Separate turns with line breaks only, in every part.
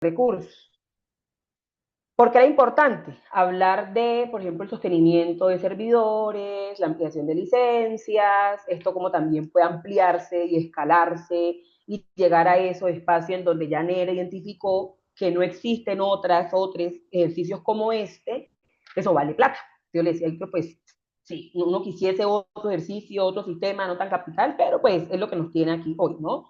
recursos. ¿Por qué era importante hablar de, por ejemplo, el sostenimiento de servidores, la ampliación de licencias, esto como también puede ampliarse y escalarse y llegar a esos espacios en donde ya NERA identificó que no existen otros ejercicios como este? Eso vale plata. Yo le decía, pues sí, uno quisiese otro ejercicio, otro sistema, no tan capital, pero pues es lo que nos tiene aquí hoy, ¿no?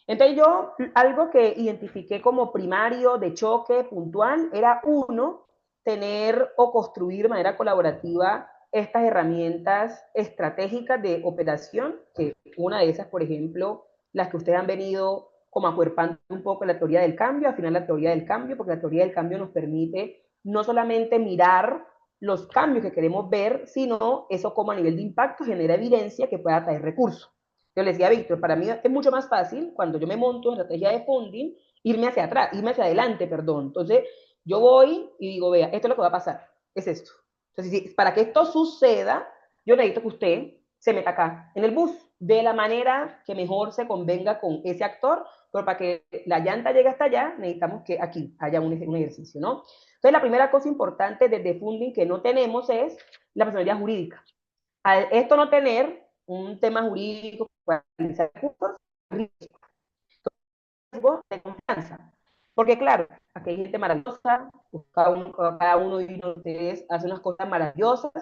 Entonces yo, algo que identifiqué como primario de choque puntual era uno, tener o construir de manera colaborativa estas herramientas estratégicas de operación, que una de esas, por ejemplo, las que ustedes han venido como acuerpando un poco la teoría del cambio, al final la teoría del cambio, porque la teoría del cambio nos permite no solamente mirar los cambios que queremos ver, sino eso como a nivel de impacto genera evidencia que pueda traer recursos. Yo le decía a Víctor, para mí es mucho más fácil cuando yo me monto en estrategia de funding, irme hacia atrás, irme hacia adelante, perdón. Entonces, yo voy y digo, vea, esto es lo que va a pasar, es esto. Entonces, para que esto suceda, yo necesito que usted se meta acá, en el bus, de la manera que mejor se convenga con ese actor, pero para que la llanta llegue hasta allá, necesitamos que aquí haya un ejercicio, ¿no? Entonces, la primera cosa importante desde funding que no tenemos es la personalidad jurídica. Al esto no tener un tema jurídico para analizar recursos, riesgo de confianza. Porque claro, aquí hay gente maravillosa, cada uno de ustedes hace unas cosas maravillosas,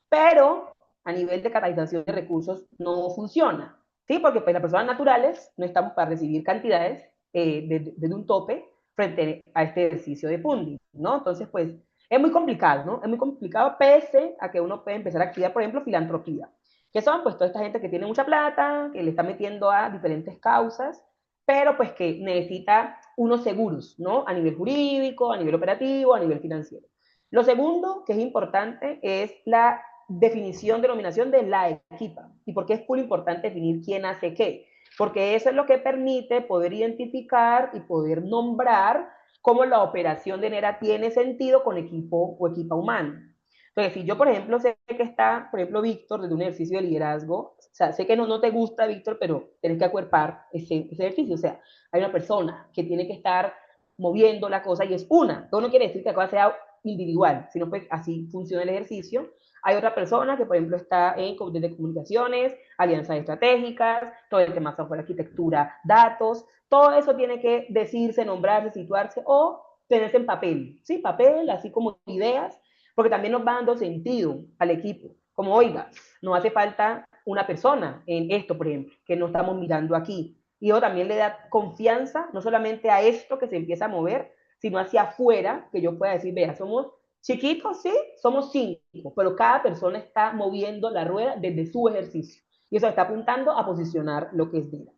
pero a nivel de catalización de recursos no funciona. ¿Sí? Porque pues las personas naturales no estamos para recibir cantidades desde un tope frente a este ejercicio de funding, ¿no? Entonces, pues, es muy complicado, ¿no? Es muy complicado pese a que uno puede empezar a activar, por ejemplo, filantropía, que son pues toda esta gente que tiene mucha plata, que le está metiendo a diferentes causas, pero pues que necesita unos seguros, ¿no? A nivel jurídico, a nivel operativo, a nivel financiero. Lo segundo que es importante es la definición, denominación de la equipa. ¿Y por qué es muy importante definir quién hace qué? Porque eso es lo que permite poder identificar y poder nombrar cómo la operación de NERA tiene sentido con equipo o equipa humana. Entonces, si yo, por ejemplo, sé que está, por ejemplo, Víctor, desde un ejercicio de liderazgo, o sea, sé que no te gusta, Víctor, pero tienes que acuerpar ese ejercicio. O sea, hay una persona que tiene que estar moviendo la cosa y es una. Todo no quiere decir que la cosa sea individual, sino pues así funciona el ejercicio. Hay otra persona que, por ejemplo, está en desde comunicaciones, alianzas estratégicas, todo el tema software, arquitectura, datos. Todo eso tiene que decirse, nombrarse, situarse o tenerse en papel. Sí, papel, así como ideas, porque también nos va dando sentido al equipo. Como, oiga, no hace falta una persona en esto, por ejemplo, que no estamos mirando aquí. Y eso también le da confianza, no solamente a esto que se empieza a mover, sino hacia afuera, que yo pueda decir, vea, somos chiquitos, sí, somos 5, pero cada persona está moviendo la rueda desde su ejercicio. Y eso está apuntando a posicionar lo que es vida.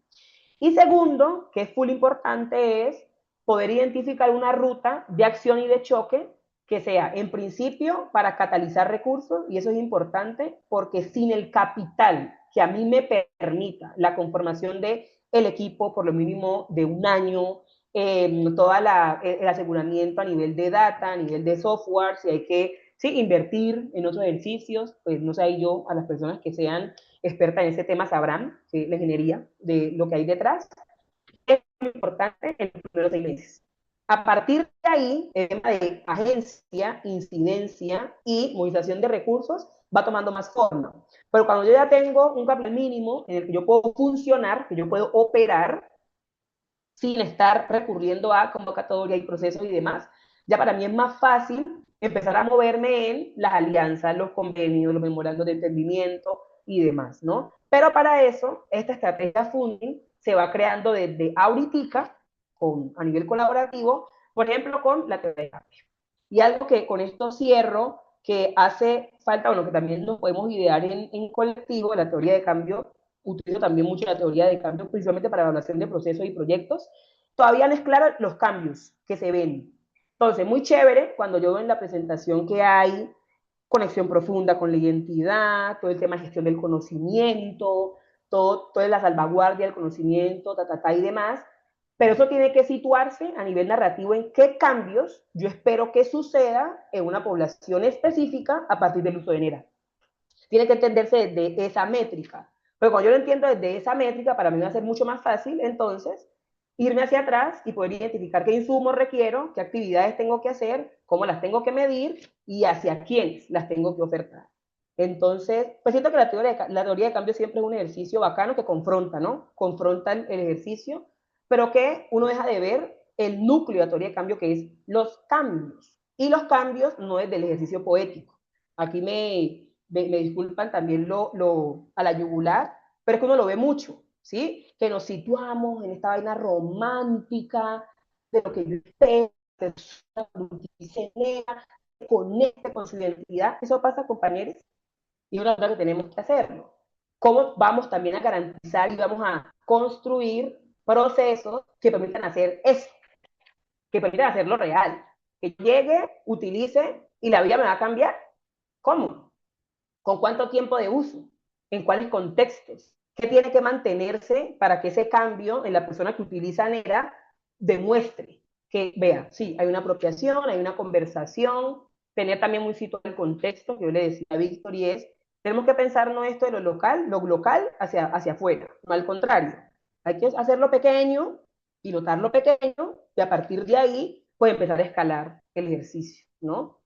Y segundo, que es full importante, es poder identificar una ruta de acción y de choque que sea, en principio, para catalizar recursos, y eso es importante porque sin el capital que a mí me permita la conformación de el equipo, por lo mínimo de un año, todo el aseguramiento a nivel de data, a nivel de software, si hay que sí, invertir en otros ejercicios, pues no sé, yo a las personas que sean expertas en ese tema sabrán, ¿sí? La ingeniería, de lo que hay detrás, es muy importante en los primeros 6 meses. A partir de ahí, el tema de agencia, incidencia y movilización de recursos va tomando más forma. Pero cuando yo ya tengo un capital mínimo en el que yo puedo funcionar, que yo puedo operar, sin estar recurriendo a convocatoria y procesos y demás, ya para mí es más fácil empezar a moverme en las alianzas, los convenios, los memorandos de entendimiento y demás, ¿no? Pero para eso, esta estrategia funding se va creando desde ahorita, a nivel colaborativo, por ejemplo, con la teoría de cambio. Y algo que con esto cierro, que hace falta, bueno, que también nos podemos idear en colectivo, la teoría de cambio, utilizo también mucho la teoría de cambio, principalmente para evaluación de procesos y proyectos, todavía no es claro los cambios que se ven. Entonces, muy chévere cuando yo veo en la presentación que hay conexión profunda con la identidad, todo el tema de gestión del conocimiento, toda la salvaguardia del conocimiento, y demás, pero eso tiene que situarse a nivel narrativo en qué cambios yo espero que suceda en una población específica a partir del uso de NERA. Tiene que entenderse desde esa métrica. Pero cuando yo lo entiendo desde esa métrica, para mí va a ser mucho más fácil, entonces, irme hacia atrás y poder identificar qué insumos requiero, qué actividades tengo que hacer, cómo las tengo que medir y hacia quiénes las tengo que ofertar. Entonces, pues siento que la teoría de cambio siempre es un ejercicio bacano que confronta, ¿no? Confronta el ejercicio, pero que uno deja de ver el núcleo de la teoría de cambio, que es los cambios. Y los cambios no es del ejercicio poético. Aquí me disculpan también a la yugular, pero es que uno lo ve mucho, ¿sí? Que nos situamos en esta vaina romántica de lo que yo espero, persona multicenera, conecte con su identidad. Eso pasa, compañeros, y es una cosa que tenemos que hacerlo. ¿Cómo vamos también a garantizar y vamos a construir procesos que permitan hacer eso, que permitan hacerlo real? Que llegue, utilice y la vida me va a cambiar. ¿Cómo? ¿Con cuánto tiempo de uso? ¿En cuáles contextos? ¿Qué tiene que mantenerse para que ese cambio en la persona que utiliza NERA demuestre que, vea, sí, hay una apropiación, hay una conversación, tener también muy situado el contexto, que yo le decía a Víctor, y es, tenemos que pensar no esto de lo local hacia afuera, no al contrario. Hay que hacerlo pequeño, pilotarlo pequeño, y a partir de ahí, pues empezar a escalar el ejercicio, ¿no?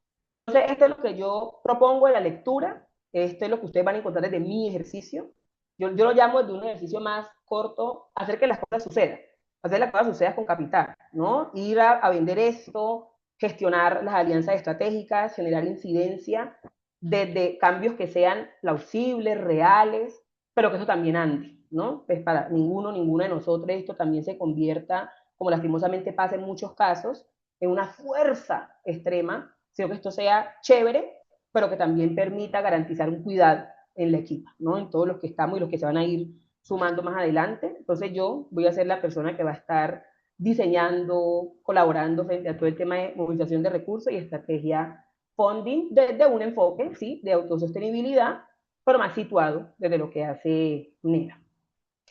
Entonces, esto es lo que yo propongo en la lectura, esto es lo que ustedes van a encontrar desde mi ejercicio. Yo lo llamo de un ejercicio más corto, hacer que las cosas sucedan, hacer que las cosas sucedan con capital, ¿no? Ir a vender esto, gestionar las alianzas estratégicas, generar incidencia, desde cambios que sean plausibles, reales, pero que eso también ande, ¿no? Pues para ninguna de nosotros esto también se convierta, como lastimosamente pasa en muchos casos, en una fuerza extrema, sino que esto sea chévere, pero que también permita garantizar un cuidado en la equipa, ¿no? En todos los que estamos y los que se van a ir sumando más adelante. Entonces yo voy a ser la persona que va a estar diseñando, colaborando frente a todo el tema de movilización de recursos y estrategia funding desde un enfoque, ¿sí? De autosostenibilidad, pero más situado desde lo que hace NERA.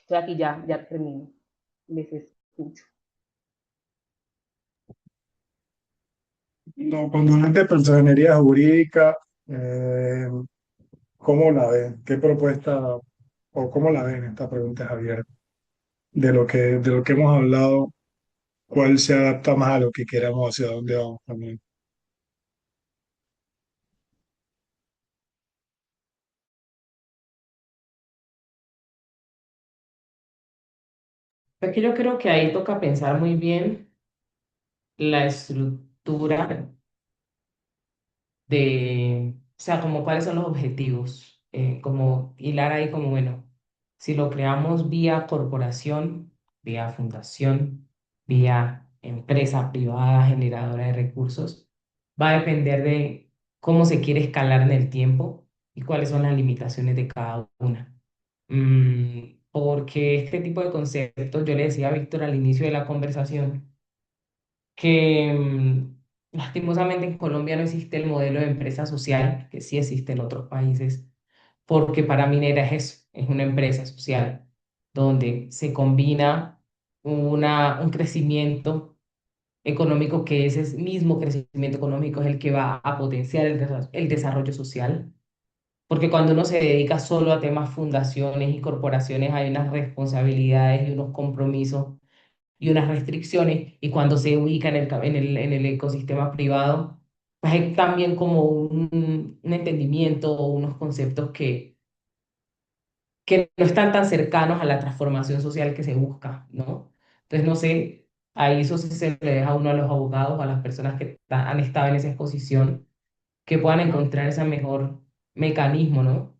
Entonces aquí ya termino. Les escucho.
No, cuando hablan de personería jurídica, eh, ¿cómo la ven? ¿Qué propuesta o cómo la ven? Esta pregunta es abierta. De lo que hemos hablado, ¿cuál se adapta más a lo que queramos, hacia dónde vamos también?
Es que yo creo que ahí toca pensar muy bien la estructura o sea, como cuáles son los objetivos, como hilar ahí como, bueno, si lo creamos vía corporación, vía fundación, vía empresa privada generadora de recursos, va a depender de cómo se quiere escalar en el tiempo y cuáles son las limitaciones de cada una. Porque este tipo de conceptos, yo le decía a Víctor al inicio de la conversación, que lastimosamente en Colombia no existe el modelo de empresa social, que sí existe en otros países, porque para Minera es eso, es una empresa social donde se combina un crecimiento económico, que ese mismo crecimiento económico es el que va a potenciar el desarrollo social. Porque cuando uno se dedica solo a temas fundaciones y corporaciones, hay unas responsabilidades y unos compromisos y unas restricciones, y cuando se ubica en el ecosistema privado, pues hay también como un entendimiento o unos conceptos que no están tan cercanos a la transformación social que se busca, ¿no? Entonces, no sé, ahí eso sí se le deja a uno, a los abogados, a las personas que han estado en esa exposición, que puedan encontrar ese mejor mecanismo, ¿no?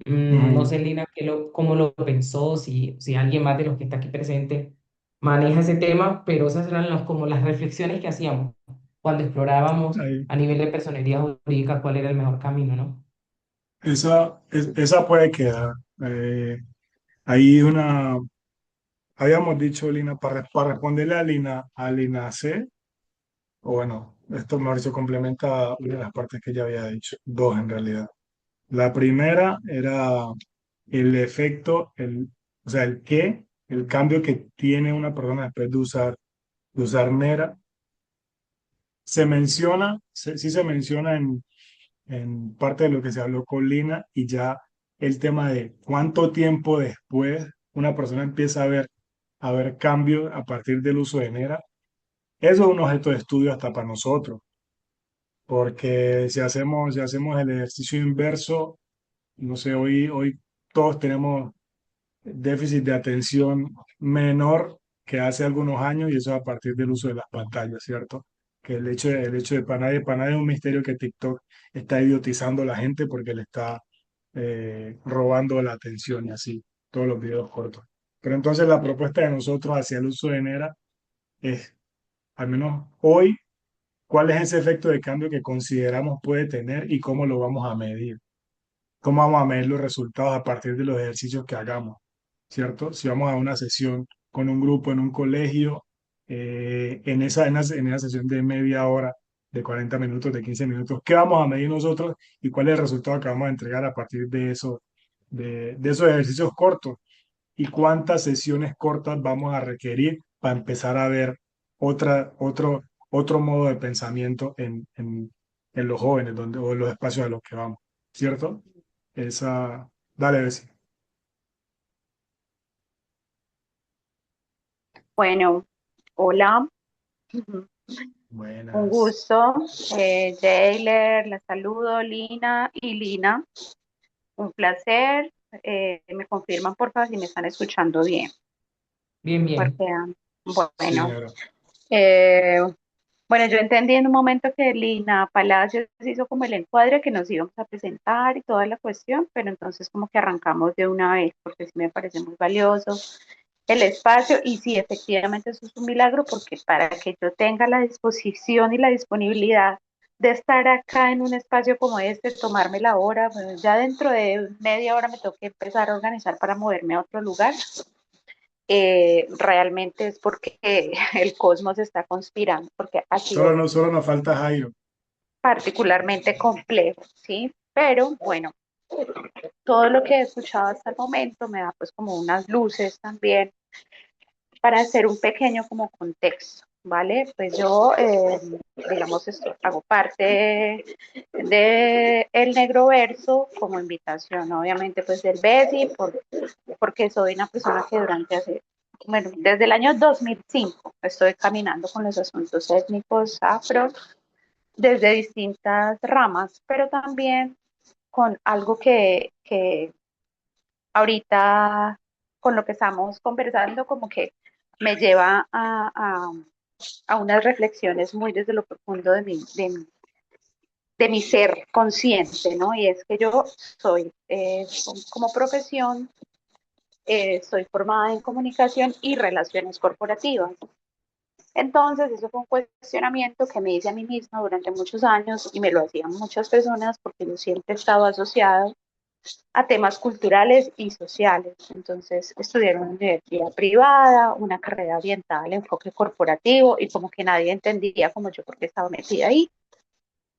No
Ujú.
sé, Lina, cómo lo pensó, si alguien más de los que está aquí presente maneja ese tema, pero esas eran como las reflexiones que hacíamos cuando explorábamos
Ahí.
a nivel de personería jurídica cuál era el mejor camino, ¿no?
Esa puede quedar. Hay una, habíamos dicho, Lina, para responderle a Lina C, o bueno, esto mejor se complementa una de las partes que ya había dicho, dos en realidad. La primera era el efecto, o sea, el cambio que tiene una persona después de usar Nera. Se menciona, sí se menciona en parte de lo que se habló con Lina, y ya el tema de cuánto tiempo después una persona empieza a ver haber cambios a partir del uso de Nera. Eso es un objeto de estudio hasta para nosotros, porque si hacemos el ejercicio inverso, no sé, hoy todos tenemos déficit de atención menor que hace algunos años y eso es a partir del uso de las pantallas, ¿cierto? Que el hecho de para nadie es un misterio que TikTok está idiotizando a la gente porque le está robando la atención y así, todos los videos cortos. Pero entonces la propuesta de nosotros hacia el uso de Nera es, al menos hoy, cuál es ese efecto de cambio que consideramos puede tener y cómo lo vamos a medir. ¿Cómo vamos a medir los resultados a partir de los ejercicios que hagamos? ¿Cierto? Si vamos a una sesión con un grupo en un colegio, en esa sesión de media hora, de 40 minutos, de 15 minutos, ¿qué vamos a medir nosotros y cuál es el resultado que vamos a entregar a partir de eso, de esos ejercicios cortos? ¿Y cuántas sesiones cortas vamos a requerir para empezar a ver otro modo de pensamiento en los jóvenes o en los espacios a los que vamos? ¿Cierto? Esa, dale, Bessie.
Bueno, hola, ujú, un
Buenas.
gusto. Jailer, la saludo, Lina y Lina, un placer. Me confirman por favor si me están escuchando bien,
Bien, bien.
porque
Sí,
bueno,
Nero.
eh, bueno, yo entendí en un momento que Lina Palacios hizo como el encuadre que nos íbamos a presentar y toda la cuestión, pero entonces como que arrancamos de una vez, porque sí me parece muy valioso el espacio y sí, efectivamente eso es un milagro porque para que yo tenga la disposición y la disponibilidad de estar acá en un espacio como este, tomarme la hora, bueno, ya dentro de media hora me tengo que empezar a organizar para moverme a otro lugar, realmente es porque el cosmos está conspirando, porque ha sido
Solo nos falta Jairo.
particularmente complejo, ¿sí? Pero bueno, todo lo que he escuchado hasta el momento me da pues como unas luces también para hacer un pequeño como contexto, ¿vale? Pues yo, digamos, hago parte de El Negro Verso como invitación, obviamente, pues del BESI, porque soy una persona que bueno, desde el año 2005 estoy caminando con los asuntos étnicos afro desde distintas ramas, pero también con algo que ahorita con lo que estamos conversando como que me lleva a unas reflexiones muy desde lo profundo de mi ser consciente, ¿no? Y es que yo soy, como profesión, soy formada en comunicación y relaciones corporativas. Entonces, eso fue un cuestionamiento que me hice a mí misma durante muchos años y me lo hacían muchas personas porque yo siempre he estado asociada a temas culturales y sociales. Entonces, estudié en una universidad privada, una carrera orientada al enfoque corporativo y como que nadie entendía como yo por qué estaba metida ahí.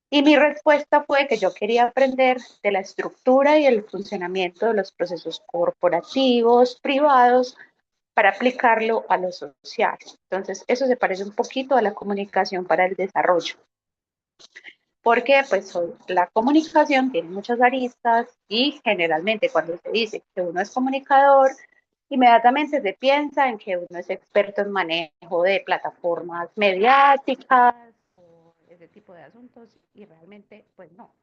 Y mi respuesta fue que yo quería aprender de la estructura y el funcionamiento de los procesos corporativos, privados, para aplicarlo a lo social. Entonces, eso se parece un poquito a la comunicación para el desarrollo. Porque pues la comunicación tiene muchas aristas y generalmente cuando se dice que uno es comunicador, inmediatamente se piensa en que uno es experto en manejo de plataformas mediáticas o ese tipo de asuntos y realmente pues no.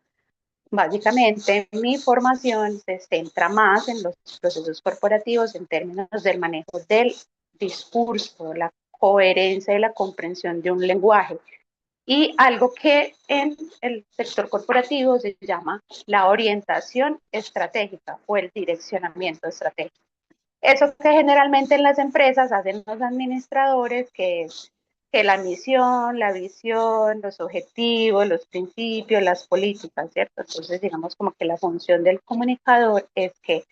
Básicamente mi formación se centra más en los procesos corporativos en términos del manejo del discurso, la coherencia y la comprensión de un lenguaje y algo que en el sector corporativo se llama la orientación estratégica o el direccionamiento estratégico. Eso que generalmente en las empresas hacen los administradores, que es que la misión, la visión, los objetivos, los principios, las políticas, ¿cierto? Entonces, digamos como que la función del comunicador es que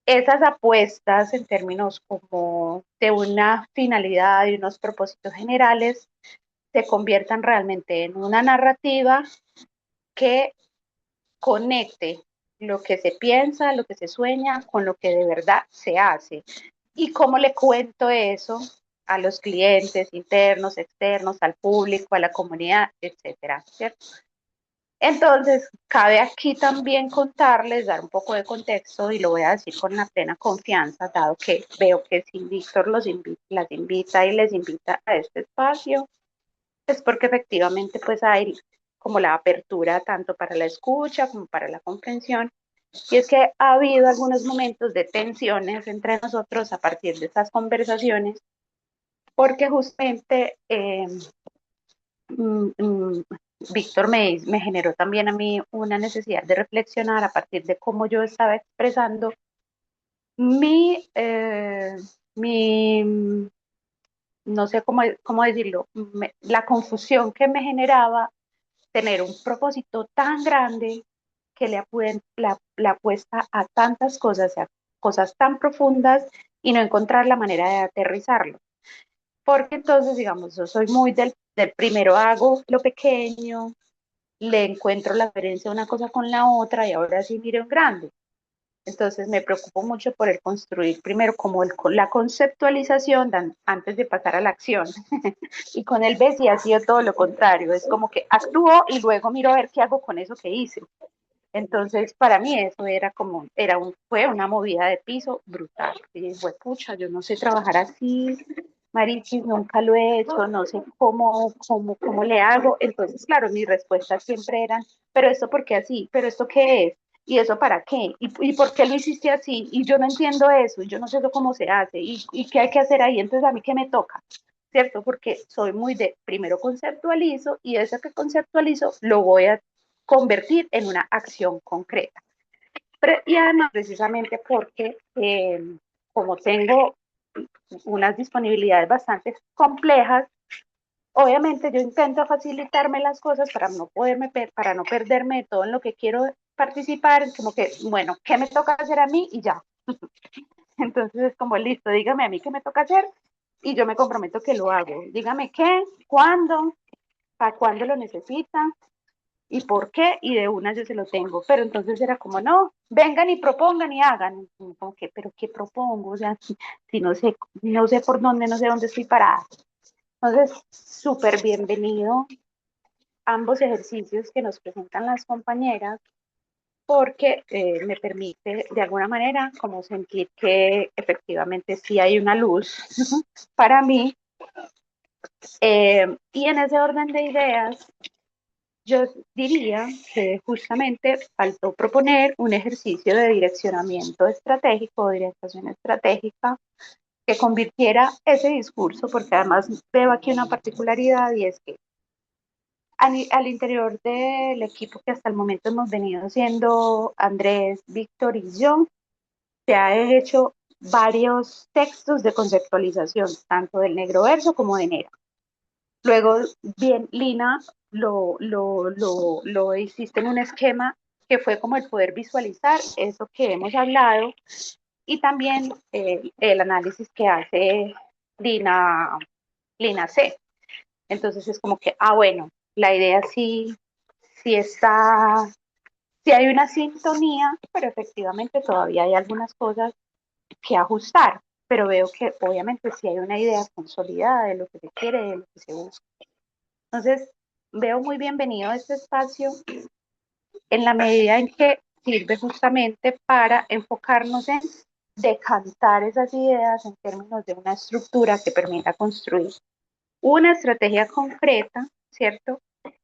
esas apuestas en términos como de una finalidad y unos propósitos generales se conviertan realmente en una narrativa que conecte lo que se piensa, lo que se sueña con lo que de verdad se hace. ¿Y cómo le cuento eso a los clientes internos, externos, al público, a la comunidad, etcétera? ¿Cierto? Entonces, cabe aquí también contarles, dar un poco de contexto y lo voy a decir con la plena confianza, dado que veo que si Víctor las invita y les invita a este espacio, es porque efectivamente pues hay como la apertura tanto para la escucha como para la comprensión. Y es que ha habido algunos momentos de tensiones entre nosotros a partir de estas conversaciones, porque justamente mm, mm, Víctor me generó también a mí una necesidad de reflexionar a partir de cómo yo estaba expresando mi, mi no sé cómo decirlo, la confusión que me generaba tener un propósito tan grande que le apuesta a tantas cosas, a cosas tan profundas y no encontrar la manera de aterrizarlo. Porque entonces, digamos, yo soy muy del primero hago lo pequeño, le encuentro la diferencia de una cosa con la otra y ahora sí miro en grande. Entonces me preocupo mucho por el construir primero como la conceptualización antes de pasar a la acción. Y con el B sí ha sido todo lo contrario, es como que actúo y luego miro a ver qué hago con eso que hice. Entonces, para mí eso era como, fue una movida de piso brutal. Y fue, pucha, yo no sé trabajar así, Marichis, nunca lo he hecho, no sé cómo le hago. Entonces, claro, mis respuestas siempre eran, pero esto por qué así, pero esto qué es, y eso para qué, y por qué lo hiciste así, y yo no entiendo eso, y yo no sé cómo se hace, y qué hay que hacer ahí, entonces a mí qué me toca, ¿cierto? Porque soy muy de, primero conceptualizo, y eso que conceptualizo lo voy a convertir en una acción concreta. Y además, precisamente porque como tengo unas disponibilidades bastante complejas, obviamente yo intento facilitarme las cosas para no perderme de todo en lo que quiero participar, como que, bueno, ¿qué me toca hacer a mí? Y ya. Entonces es como, listo, dígame a mí qué me toca hacer y yo me comprometo que lo hago. Dígame qué, cuándo, para cuándo lo necesita y por qué, y de una yo se lo tengo. Pero entonces era como, no, vengan y propongan y hagan. Y como que, pero ¿qué propongo? O sea, si no sé por dónde, no sé dónde estoy parada. Entonces, súper bienvenido ambos ejercicios que nos presentan las compañeras, porque me permite de alguna manera como sentir que efectivamente sí hay una luz para mí. Y en ese orden de ideas, yo diría que justamente faltó proponer un ejercicio de direccionamiento estratégico, de orientación estratégica, que convirtiera ese discurso, porque además veo aquí una particularidad y es que al interior del equipo que hasta el momento hemos venido siendo Andrés, Víctor y yo, se ha hecho varios textos de conceptualización, tanto del negro verso como de Nera. Luego, bien, Lina lo hiciste en un esquema que fue como el poder visualizar eso que hemos hablado y también el análisis que hace Lina, Lina C. Entonces es como que, bueno, la idea sí está, sí hay una sintonía, pero efectivamente todavía hay algunas cosas que ajustar, pero veo que obviamente sí hay una idea consolidada de lo que se quiere, de lo que se busca. Entonces, veo muy bienvenido este espacio en la medida en que sirve justamente para enfocarnos en decantar esas ideas en términos de una estructura que permita construir una estrategia concreta, ¿cierto?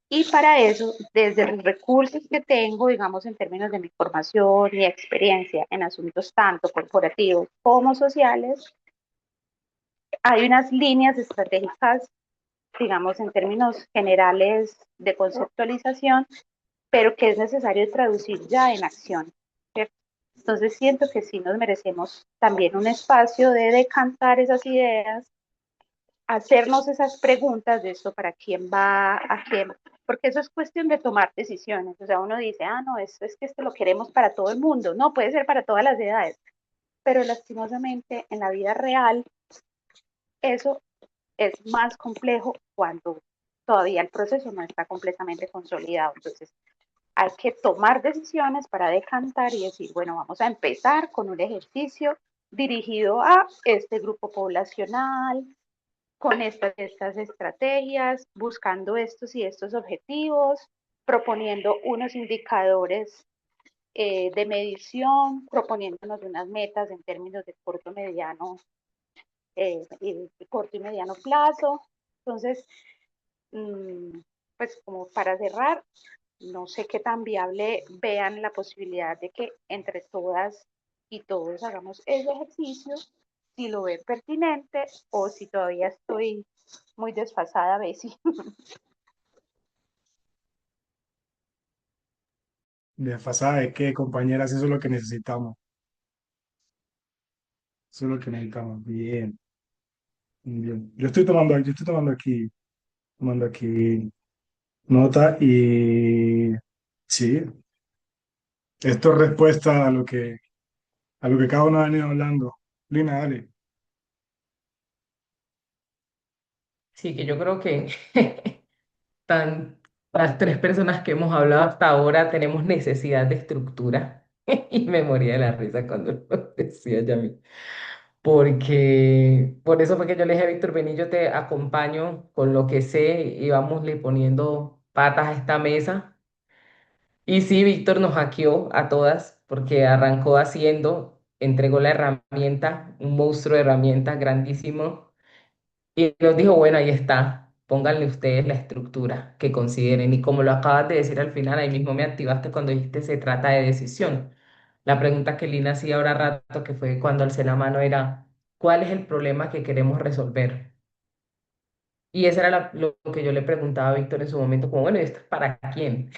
Y para eso, desde los recursos que tengo, digamos, en términos de mi formación y experiencia en asuntos tanto corporativos como sociales, hay unas líneas estratégicas, digamos, en términos generales de conceptualización, pero que es necesario traducir ya en acción, ¿cierto? Entonces siento que sí nos merecemos también un espacio de decantar esas ideas, hacernos esas preguntas de esto para quién va, a quién, porque eso es cuestión de tomar decisiones. O sea, uno dice, no, es que esto lo queremos para todo el mundo. No, puede ser para todas las edades, pero lastimosamente en la vida real eso es más complejo cuando todavía el proceso no está completamente consolidado. Entonces, hay que tomar decisiones para decantar y decir, bueno, vamos a empezar con un ejercicio dirigido a este grupo poblacional, con estas estrategias, buscando estos y estos objetivos, proponiendo unos indicadores de medición, proponiéndonos unas metas en términos de corto, mediano, corto y mediano plazo. Entonces, pues como para cerrar, no sé qué tan viable vean la posibilidad de que entre todas y todos hagamos ese ejercicio, si lo ven pertinente o si todavía estoy muy desfasada, Bessie.
Desfasada de qué, compañeras, eso es lo que necesitamos. Eso es lo que necesitamos. Bien, bien. Tomando aquí nota y sí, esto es respuesta a lo que cada uno ha venido hablando. Lina, dale.
Sí, que yo creo que tan, las tres personas que hemos hablado hasta ahora tenemos necesidad de estructura. Y me moría de la risa cuando lo decía Yami. Porque por eso fue que yo le dije a Víctor, vení, yo te acompaño con lo que sé y vámosle poniendo patas a esta mesa. Y sí, Víctor nos hackeó a todas porque arrancó haciendo, entregó la herramienta, un monstruo de herramientas grandísimo, y nos dijo, bueno, ahí está, pónganle ustedes la estructura que consideren. Y como lo acabas de decir al final, ahí mismo me activaste cuando dijiste se trata de decisión. La pregunta que Lina hacía ahora rato, que fue cuando alcé la mano, era, ¿cuál es el problema que queremos resolver? Y eso era lo que yo le preguntaba a Víctor en su momento, como, bueno, ¿y esto es para quién?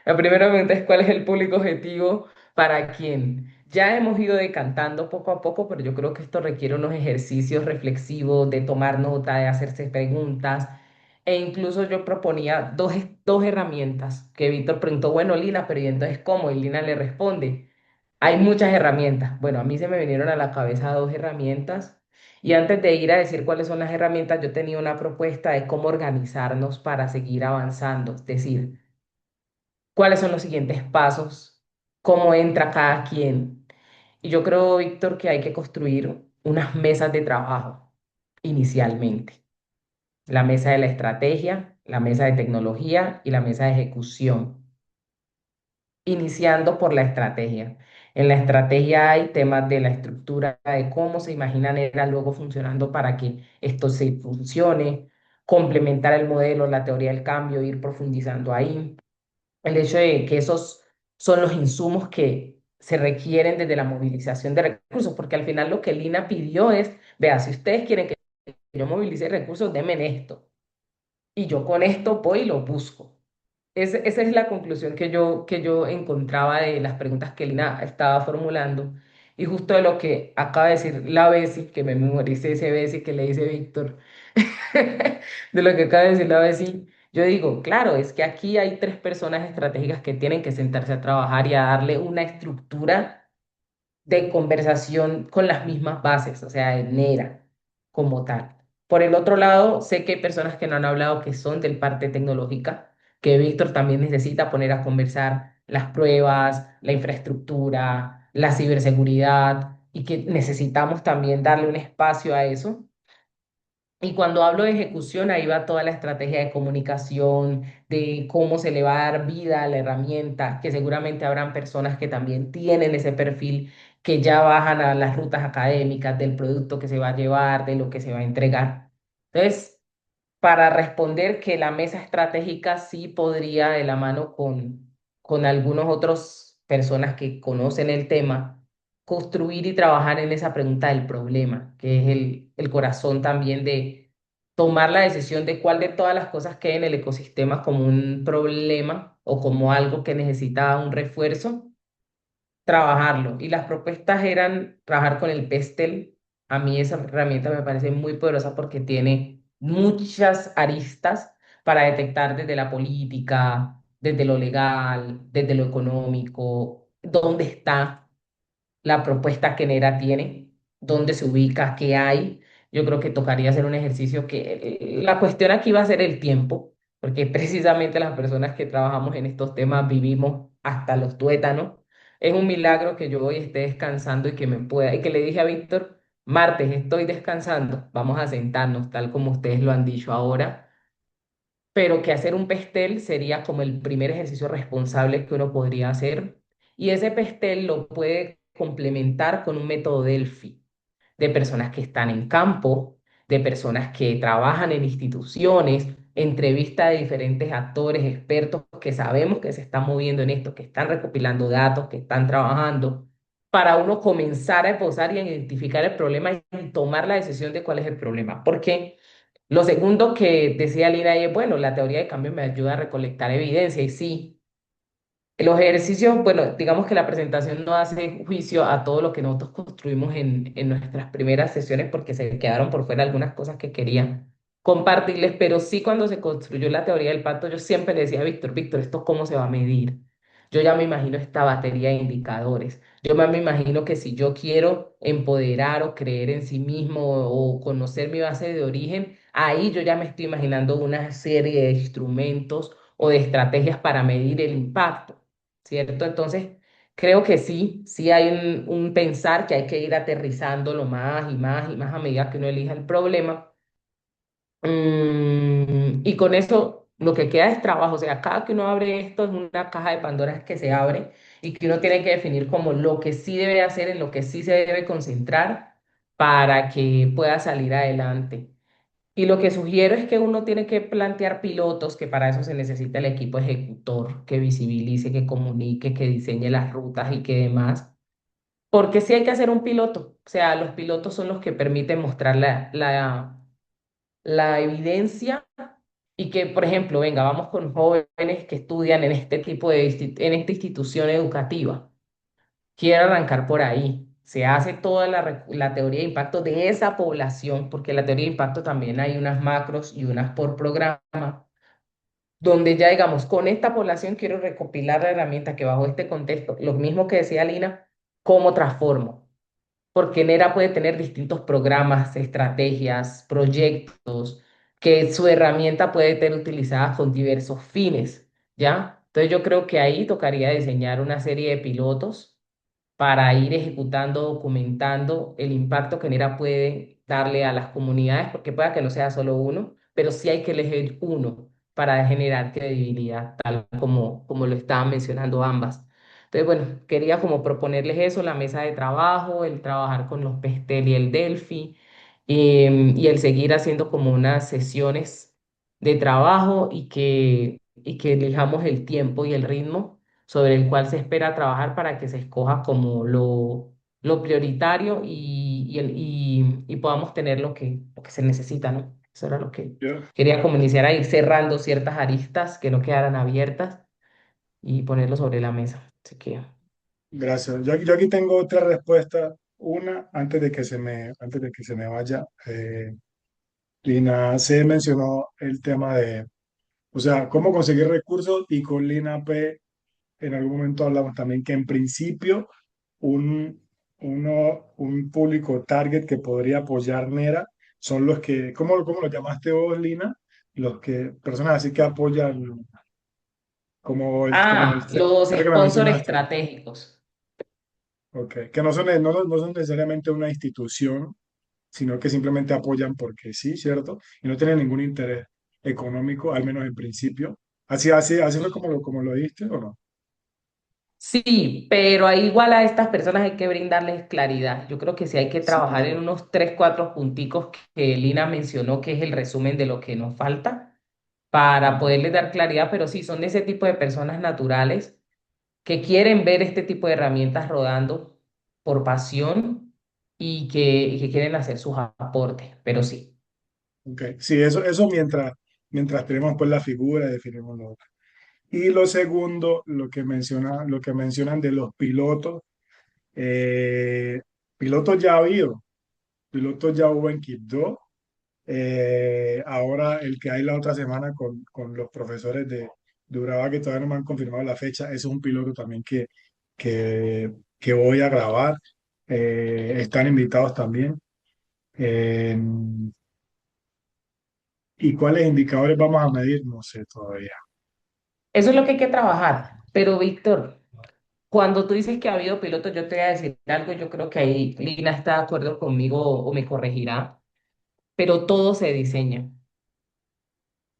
La primera pregunta es, ¿cuál es el público objetivo para quién? Ya hemos ido decantando poco a poco, pero yo creo que esto requiere unos ejercicios reflexivos de tomar nota, de hacerse preguntas. E incluso yo proponía dos herramientas que Víctor preguntó, bueno, Lina, pero ¿y entonces cómo? Y Lina le responde, hay muchas herramientas. Bueno, a mí se me vinieron a la cabeza dos herramientas y antes de ir a decir cuáles son las herramientas, yo tenía una propuesta de cómo organizarnos para seguir avanzando, es decir, cuáles son los siguientes pasos, cómo entra cada quien. Y yo creo, Víctor, que hay que construir unas mesas de trabajo inicialmente. La mesa de la estrategia, la mesa de tecnología y la mesa de ejecución, iniciando por la estrategia. En la estrategia hay temas de la estructura, de cómo se imaginan era luego funcionando para que esto se funcione, complementar el modelo, la teoría del cambio, ir profundizando ahí. El hecho de que esos son los insumos que se requieren desde la movilización de recursos, porque al final lo que Lina pidió es, vea, si ustedes quieren que yo movilice recursos, denme esto. Y yo con esto voy y lo busco. Esa es la conclusión que yo encontraba de las preguntas que Lina estaba formulando y justo de lo que acaba de decir la Bessie, que me memoricé ese Bessie que le dice Víctor, de lo que acaba de decir la Bessie, yo digo, claro, es que aquí hay tres personas estratégicas que tienen que sentarse a trabajar y a darle una estructura de conversación con las mismas bases, o sea, de NERA como tal. Por el otro lado, sé que hay personas que no han hablado que son del parte tecnológica, que Víctor también necesita poner a conversar las pruebas, la infraestructura, la ciberseguridad y que necesitamos también darle un espacio a eso. Y cuando hablo de ejecución, ahí va toda la estrategia de comunicación, de cómo se le va a dar vida a la herramienta, que seguramente habrán personas que también tienen ese perfil, que ya bajan a las rutas académicas del producto que se va a llevar, de lo que se va a entregar. Entonces, para responder que la mesa estratégica sí podría, de la mano con algunos otros personas que conocen el tema, construir y trabajar en esa pregunta del problema, que es el corazón también de tomar la decisión de cuál de todas las cosas que hay en el ecosistema como un problema o como algo que necesita un refuerzo trabajarlo. Y las propuestas eran trabajar con el PESTEL. A mí esa herramienta me parece muy poderosa porque tiene muchas aristas para detectar desde la política, desde lo legal, desde lo económico, dónde está la propuesta que Nera tiene, dónde se ubica, qué hay. Yo creo que tocaría hacer un ejercicio que la cuestión aquí va a ser el tiempo, porque precisamente las personas que trabajamos en estos temas vivimos hasta los tuétanos. Es un milagro que yo hoy esté descansando y que me pueda, y que le dije a Víctor, martes estoy descansando, vamos a sentarnos tal como ustedes lo han dicho ahora pero que hacer un pestel sería como el primer ejercicio responsable que uno podría hacer. Y ese pestel lo puede complementar con un método Delphi de personas que están en campo, de personas que trabajan en instituciones, entrevista de diferentes actores, expertos que sabemos que se están moviendo en esto, que están recopilando datos, que están trabajando, para uno comenzar a esbozar y a identificar el problema y tomar la decisión de cuál es el problema. Porque lo segundo que decía Lina es, bueno, la teoría de cambio me ayuda a recolectar evidencia y sí. Los ejercicios, bueno, digamos que la presentación no hace juicio a todo lo que nosotros construimos en nuestras primeras sesiones porque se quedaron por fuera algunas cosas que quería compartirles, pero sí cuando se construyó la teoría del pacto, yo siempre le decía a Víctor, Víctor, ¿esto cómo se va a medir? Yo ya me imagino esta batería de indicadores. Yo me imagino que si yo quiero empoderar o creer en sí mismo o conocer mi base de origen, ahí yo ya me estoy imaginando una serie de instrumentos o de estrategias para medir el impacto. ¿Cierto? Entonces, creo que sí, sí hay un pensar que hay que ir aterrizándolo más y más y más a medida que uno elija el problema. Y con eso lo que queda es trabajo, o sea, cada que uno abre esto es una caja de Pandora que se abre y que uno tiene que definir como lo que sí debe hacer, en lo que sí se debe concentrar para que pueda salir adelante. Y lo que sugiero es que uno tiene que plantear pilotos, que para eso se necesita el equipo ejecutor, que visibilice, que comunique, que diseñe las rutas y que demás. Porque sí hay que hacer un piloto. O sea, los pilotos son los que permiten mostrar la evidencia y que, por ejemplo, venga, vamos con jóvenes que estudian en este tipo en esta institución educativa. Quiero arrancar por ahí. Se hace toda la teoría de impacto de esa población, porque la teoría de impacto también hay unas macros y unas por programa, donde ya digamos, con esta población quiero recopilar la herramienta que bajo este contexto, lo mismo que decía Lina, ¿cómo transformo? Porque Nera puede tener distintos programas, estrategias, proyectos, que su herramienta puede ser utilizada con diversos fines, ¿ya? Entonces yo creo que ahí tocaría diseñar una serie de pilotos para ir ejecutando, documentando el impacto que NERA puede darle a las comunidades, porque pueda que no sea solo uno, pero sí hay que elegir uno para generar credibilidad, tal como lo estaban mencionando ambas. Entonces, bueno, quería como proponerles eso, la mesa de trabajo, el trabajar con los Pestel y el Delphi, y el seguir haciendo como unas sesiones de trabajo y que elijamos el tiempo y el ritmo sobre el cual se espera trabajar para que se escoja como lo prioritario y podamos tener lo que se necesita, ¿no? Eso era lo que
Ya.
quería como iniciar a ir cerrando ciertas aristas que no quedaran abiertas y ponerlo sobre la mesa. Así que,
Gracias. Yo aquí tengo otra respuesta. Una, antes de que se me vaya, Lina C mencionó el tema de, o sea, cómo conseguir recursos y con Lina P en algún momento hablamos también que en principio un, un público target que podría apoyar Nera son los que, cómo lo llamaste vos, Lina? Los que, personas así que apoyan como el,
los
creo que me
sponsors
mencionaste.
estratégicos.
Ok, que no son necesariamente una institución, sino que simplemente apoyan porque sí, ¿cierto? Y no tienen ningún interés económico, al menos en principio. Así fue como lo diste, ¿o no?
Sí, pero ahí igual a estas personas hay que brindarles claridad. Yo creo que sí hay que
Sí,
trabajar en
claro.
unos 3, 4 punticos que Lina mencionó, que es el resumen de lo que nos falta, para
Ujú.
poderles dar claridad, pero sí, son de ese tipo de personas naturales que quieren ver este tipo de herramientas rodando por pasión y que quieren hacer sus aportes, pero sí.
Ok, sí, eso mientras tenemos pues la figura y definimos lo otro. Y lo segundo, lo que mencionan de los pilotos, eh, pilotos ya ha habido, pilotos ya hubo en Quibdó, ahora el que hay la otra semana con los profesores de Urabá que todavía no me han confirmado la fecha, ese es un piloto también que voy a grabar, están invitados también. Eh, ¿Y cuáles indicadores vamos a medir? No sé todavía.
Eso es lo que hay que trabajar. Pero, Víctor, cuando tú dices que ha habido pilotos, yo te voy a decir algo, yo creo que ahí Lina está de acuerdo conmigo o me corregirá, pero todo se diseña.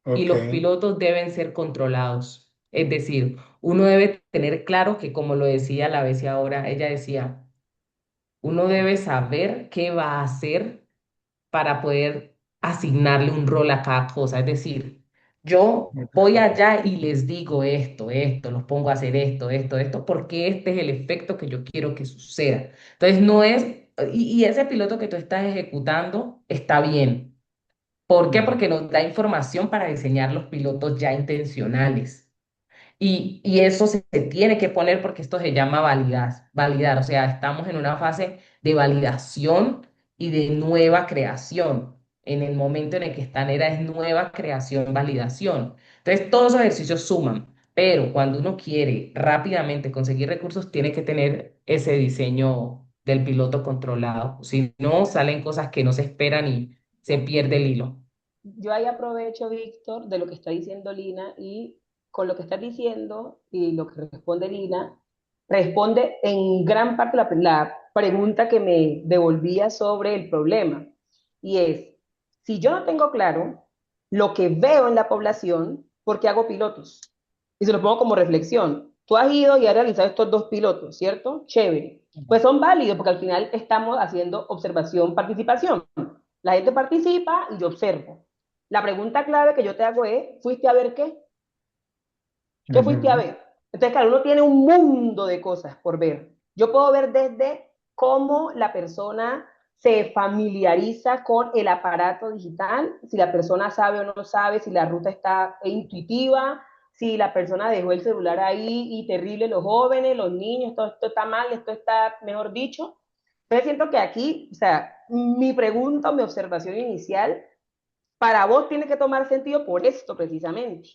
y
Ok.
los pilotos deben ser controlados. Es decir, uno debe tener claro que, como lo decía la vez y ahora, ella decía, uno debe saber qué va a hacer para poder asignarle un rol a cada cosa. Es decir, yo voy allá y les digo esto, los pongo a hacer esto, porque este es el efecto que yo quiero que suceda. Entonces, no es, y ese piloto que tú estás ejecutando está bien. ¿Por qué?
Ujú.
Porque nos da información para diseñar los pilotos ya intencionales. Y eso se tiene que poner porque esto se llama validar. O sea, estamos en una fase de validación y de nueva creación. En el momento en el que están era es nueva creación, validación. Entonces, todos esos ejercicios suman, pero cuando uno quiere rápidamente conseguir recursos, tiene que tener ese diseño del piloto controlado. Si no, salen cosas que no se esperan y se pierde el hilo.
Yo ahí aprovecho, Víctor, de lo que está diciendo Lina y con lo que estás diciendo y lo que responde Lina, responde en gran parte la pregunta que me devolvía sobre el problema. Y es, si yo no tengo claro lo que veo en la población, ¿por qué hago pilotos? Y se lo pongo como reflexión. Tú has ido y has realizado estos dos pilotos, ¿cierto? Chévere. Pues son válidos porque al final estamos haciendo observación, participación. La gente participa y yo observo. La pregunta clave que yo te hago es, ¿fuiste a ver qué? ¿Qué fuiste a
Ujú.
ver? Entonces, claro, uno tiene un mundo de cosas por ver. Yo puedo ver desde cómo la persona se familiariza con el aparato digital, si la persona sabe o no sabe, si la ruta está intuitiva, si la persona dejó el celular ahí y terrible los jóvenes, los niños, todo esto está mal, esto está, mejor dicho. Entonces siento que aquí, o sea, mi pregunta, mi observación inicial para vos tiene que tomar sentido por esto precisamente.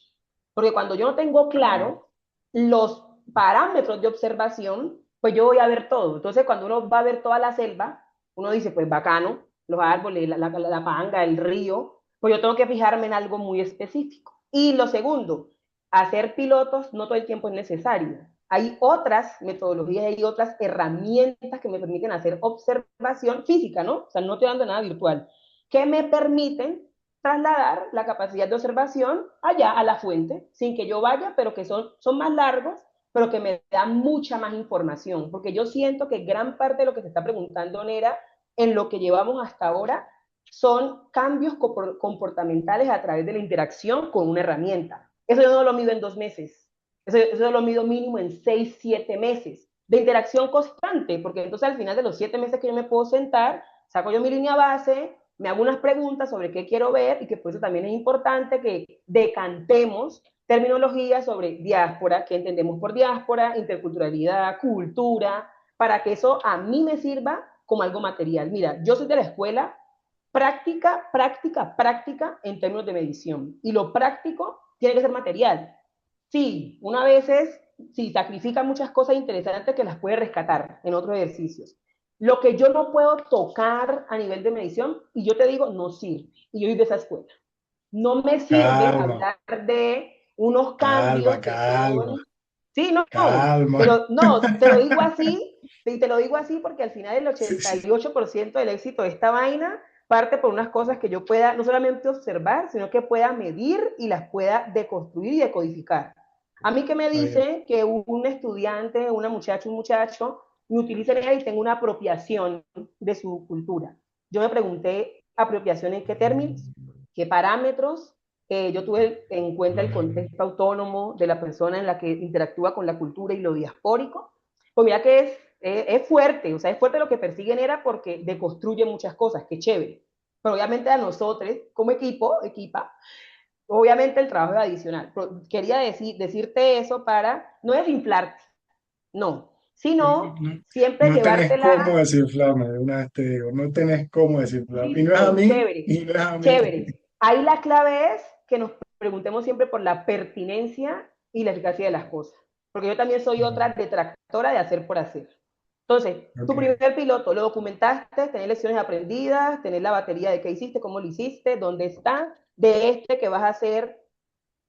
Porque cuando yo no tengo claro los parámetros de observación, pues yo voy a ver todo. Entonces, cuando uno va a ver toda la selva, uno dice, pues bacano, los árboles, la panga, el río, pues yo tengo que fijarme en algo muy específico. Y lo segundo, hacer pilotos no todo el tiempo es necesario. Hay otras metodologías, hay otras herramientas que me permiten hacer observación física, ¿no? O sea, no estoy dando nada virtual, que me permiten trasladar la capacidad de observación allá a la fuente, sin que yo vaya, pero que son más largos, pero que me dan mucha más información, porque yo siento que gran parte de lo que se está preguntando, Nera, en lo que llevamos hasta ahora, son cambios comportamentales a través de la interacción con una herramienta. Eso yo no lo mido en 2 meses, eso lo mido mínimo en 6, 7 meses de interacción constante, porque entonces al final de los 7 meses que yo me puedo sentar, saco yo mi línea base, me hago unas preguntas sobre qué quiero ver y que por eso también es importante que decantemos terminología sobre diáspora, qué entendemos por diáspora, interculturalidad, cultura, para que eso a mí me sirva como algo material. Mira, yo soy de la escuela práctica, práctica, práctica en términos de medición y lo práctico tiene que ser material. Sí, una veces sí sacrifica muchas cosas interesantes que las puede rescatar en otros ejercicios. Lo que yo no puedo tocar a nivel de medición, y yo te digo, no sirve. Y yo soy de esa escuela. No me sirve
Calma,
hablar de unos
calma,
cambios que
calma,
son... Sí, no,
calma.
pero no, te lo digo así, y te lo digo así porque al final el
Sí,
ochenta
sí.
y ocho por ciento del éxito de esta vaina parte por unas cosas que yo pueda no solamente observar, sino que pueda medir y las pueda deconstruir y decodificar. A mí que me
Oye,
dicen que un estudiante, una muchacha, un muchacho, me utilice y tenga una apropiación de su cultura. Yo me pregunté, ¿apropiación en qué términos? ¿Qué parámetros? Yo tuve en cuenta el contexto autónomo de la persona en la que interactúa con la cultura y lo diaspórico. Pues mira que es fuerte, o sea, es fuerte lo que persiguen era porque deconstruye muchas cosas, que chévere. Pero obviamente a nosotros, como equipa, obviamente el trabajo es adicional. Pero quería decirte eso para no desinflarte, no,
no,
sino
no,
siempre
no tenés cómo
llevártela,
desinflarme, de una vez te digo, no tenés cómo desinflarme. Y no es a
listo,
mí,
chévere,
y no es a mí.
chévere. Ahí la clave es que nos preguntemos siempre por la pertinencia y la eficacia de las cosas. Porque yo también soy otra detractora de hacer por hacer. Entonces, tu
Ok.
primer piloto, lo documentaste, tenés lecciones aprendidas, tenés la batería de qué hiciste, cómo lo hiciste, dónde está, de este que vas a hacer,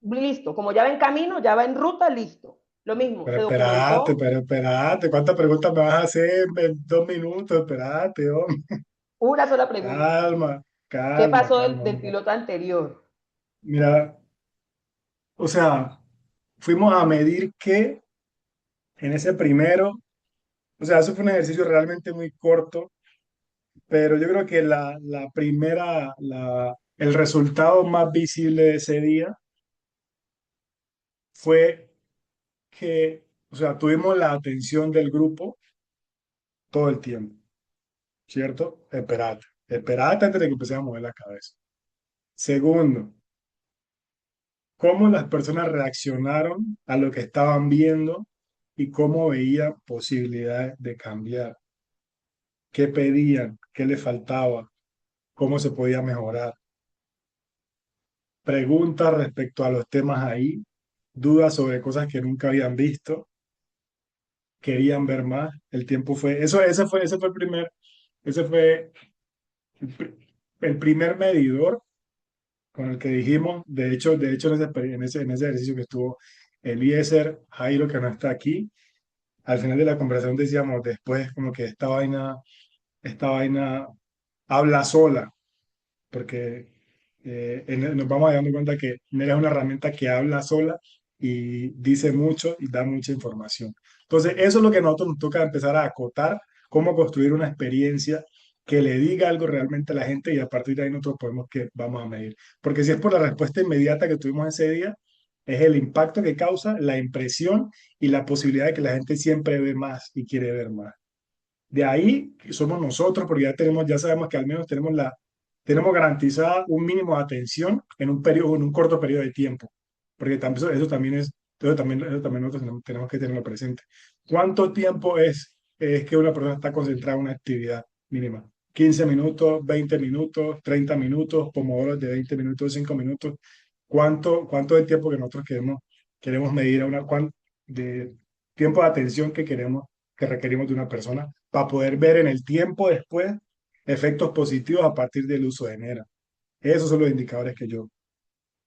listo. Como ya va en camino, ya va en ruta, listo. Lo mismo, se documentó
Pero espérate, ¿cuántas preguntas me vas a hacer en 2 minutos? Espérate, hombre.
una sola pregunta.
Calma,
¿Qué
calma,
pasó
calma.
del piloto anterior?
Mira, o sea, fuimos a medir que en ese primero, o sea, eso fue un ejercicio realmente muy corto, pero yo creo que la primera, el resultado más visible de ese día fue que, o sea, tuvimos la atención del grupo todo el tiempo, ¿cierto? Esperate, esperate antes de que empecemos a mover la cabeza. Segundo, cómo las personas reaccionaron a lo que estaban viendo y cómo veían posibilidades de cambiar, qué pedían, qué les faltaba, cómo se podía mejorar. Preguntas respecto a los temas ahí, dudas sobre cosas que nunca habían visto, querían ver más. El tiempo fue, eso, ese fue el primer, ese fue el, el primer medidor con el que dijimos, de hecho en ese ejercicio que estuvo Eliezer, Jairo, que no está aquí, al final de la conversación decíamos después como que esta vaina habla sola, porque nos vamos dando cuenta que Nera es una herramienta que habla sola y dice mucho y da mucha información. Entonces, eso es lo que a nosotros nos toca empezar a acotar, cómo construir una experiencia que le diga algo realmente a la gente y a partir de ahí nosotros podemos que vamos a medir. Porque si es por la respuesta inmediata que tuvimos ese día, es el impacto que causa, la impresión y la posibilidad de que la gente siempre ve más y quiere ver más. De ahí somos nosotros, porque ya tenemos, ya sabemos que al menos tenemos garantizada un mínimo de atención en un periodo, en un corto periodo de tiempo, porque eso también nosotros tenemos que tenerlo presente. ¿Cuánto tiempo es que una persona está concentrada en una actividad mínima? 15 minutos, 20 minutos, 30 minutos, pomodoros de 20 minutos, 5 minutos. ¿Cuánto es el tiempo que nosotros queremos medir de tiempo de atención que requerimos de una persona para poder ver en el tiempo después efectos positivos a partir del uso de Nera? Esos son los indicadores que yo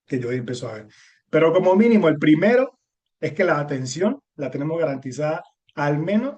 empiezo a ver. Pero como mínimo, el primero es que la atención la tenemos garantizada al menos